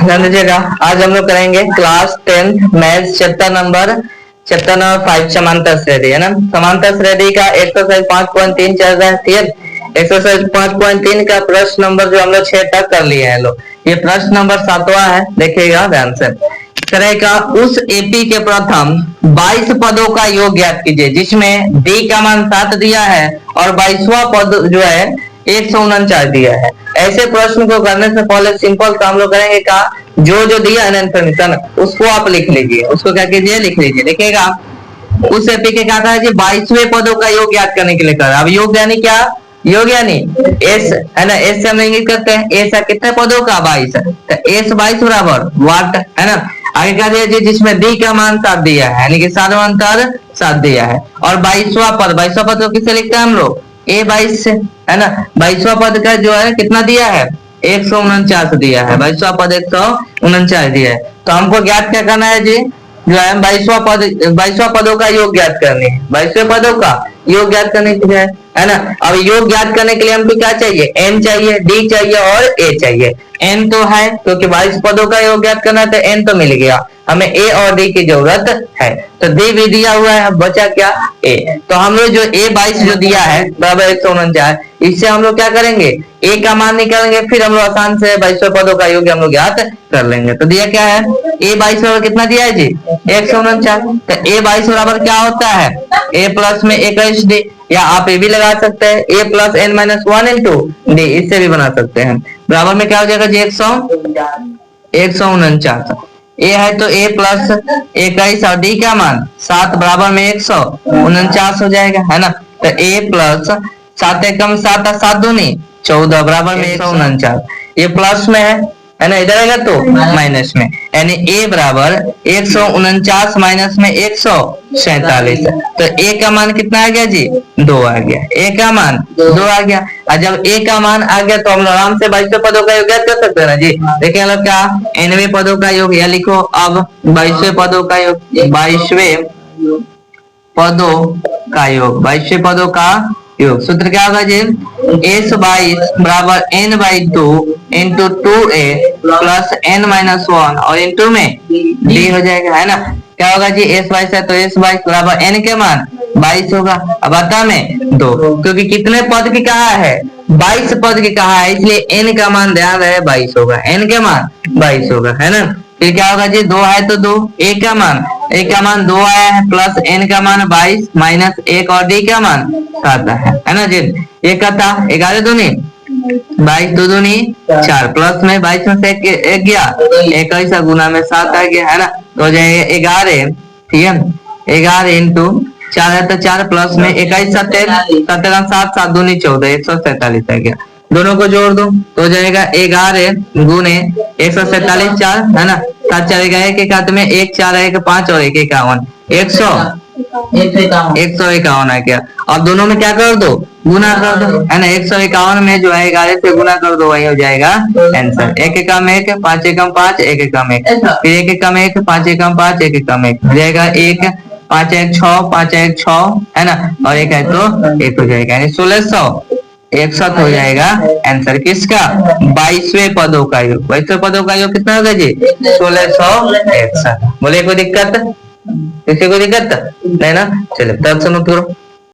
ध्यान दीजिएगा, आज हम लोग करेंगे क्लास 10 मैथ्स चैप्टर नंबर 5 समांतर श्रेणी, है ना। समांतर श्रेणी का एक्सरसाइज 5.3 चल रहा है, ठीक है। एक्सरसाइज 5.3 का प्रश्न नंबर जो हम लोग 6 तक कर लिए हैं लोग, ये प्रश्न नंबर 7वां है, देखिएगा ध्यान से। करेगा उस एपी के प्रथम 22 पदों का योग ज्ञात कीजिए जिसमें डी का मान 7 दिया है और 22वां पद जो है 149 दिया है। ऐसे प्रश्न को करने से पहले सिंपल काम लोग करेंगे का, जो जो दिया है ना इन्फॉर्मेशन उसको आप लिख लीजिए, उसको क्या कीजिए लिख लीजिए। देखिएगा उस एपी के क्या कहा, 22वें पदों का योग ज्ञात करने के लिए कहा। अब योग यानी क्या, योग यानी एस है ना, एस से हम इंगित करते हैं एस कितने पदों का 22, तो एस 22 बराबर वाट है ना। आगे क्या दिया जी, जिसमें डी का मान 7 दिया है, यानी कि 7 अंतर 7 दिया है। और 22वां पद को किससे लिखते हैं हम लोग, ए 22 से, है ना। 22वां पद का जो है कितना दिया है, 149 दिया है। 22वां पद 149 दिया है, तो हमको ज्ञात क्या करना है जी, जो है 22वां पदों का योग ज्ञात करनी है। 22वें पदों का योग ज्ञात करने के लिए, है ना। अब योग ज्ञात करने के लिए हमको क्या चाहिए, एन चाहिए, डी चाहिए और ए चाहिए। एन तो है क्योंकि 22 पदों का योग ज्ञात करना है, तो एन तो मिल गया, हमें ए और डी की जरूरत है। तो डी भी दिया हुआ है, बचा क्या ए। तो हम लोग जो ए 22 जो दिया है बराबर 149, इससे हम लोग क्या करेंगे, ए का मान निकालेंगे, फिर हम लोग आसान से 22 पदों का योग हम लोग ज्ञात कर लेंगे। तो दिया क्या है, ए 22 बराबर कितना दिया है जी, 149। तो ए 22 बराबर क्या होता है, ए प्लस में 21 डी, या आप ये भी लगा सकते हैं A plus N minus 1 into D, इससे भी बना सकते हैं। बराबर में क्या हो जाएगा जी, 149। ए है तो ए प्लस 21 और डी का मान 7 बराबर में 149 हो जाएगा, है ना। तो ए प्लस 7 एकम 7 और 7 दूनी 14 बराबर में 149, ये प्लस में है ना, इधर आएगा तो माइनस में, यानी ए बराबर 149 माइनस में 147। तो ए का मान कितना आ गया जी, 2 आ गया, ए का मान 2 आ गया। और जब ए का मान आ गया तो हम लोग आराम से 22वें पदों का योग ज्ञात कर सकते हैं ना जी। देखिए हम लोग क्या, nवें पदों का योग, या लिखो अब 22वें पदों का योग, 22वें पदों का योग, 22वें पदों का योग। सूत्र क्या होगा जी, एस 22 बराबर n by 2 into 2a plus N minus 1 और इंटू में डी हो जाएगा, है ना। क्या होगा जी, एस 22 है तो एस 22 बराबर एन के मान 22 होगा। अब आता में 2, क्योंकि कितने पद की कहा है, 22 पद की कहा है, इसलिए एन का मान ध्यान रहे 22 होगा, एन के मान 22 होगा, है ना। फिर क्या होगा जी, 2 है तो 2, ए का मान 2 आया है, प्लस एन का मान 22 माइनस 1 और डी का मान 7 है ना जी। ये कहता 11 दूनी 22 दो दूनी 4, प्लस में 22 में से एक गया, 21 गुना में 7 आ गया, है ना। तो हो जाएगा 11, ठीक है, 11 इंटू 4 है तो 4, प्लस में 21 17 7 7 दूनी 14, 147 आ गया। दोनों को जोड़ दो तो हो जाएगा 11 गुने 147 4, है ना। 7 4 एक हाथ में 1 4 1 5 और 1 51, 151 आ गया। अब दोनों में क्या कर दो, गुना कर दो, है ना। 151 में जो है 11 से गुना कर दो, वही हो जाएगा आंसर। 1 एकम 1 5 एकम 5 1 एकम 1, फिर 1 एकम 1 5 एकम 5 1 एकम 1 हो जाएगा 1 5 1 6 5 1 6, है ना। और 1 है तो 1 हो जाएगा, यानी 1661 हो जाएगा आंसर किसका, 22वें पदों का योग। 22वें पदों का योग कितना होगा जी, 1661। बोले कोई दिक्कत, किसी को दिक्कत नहीं ना, चलिए तब से नोट करो।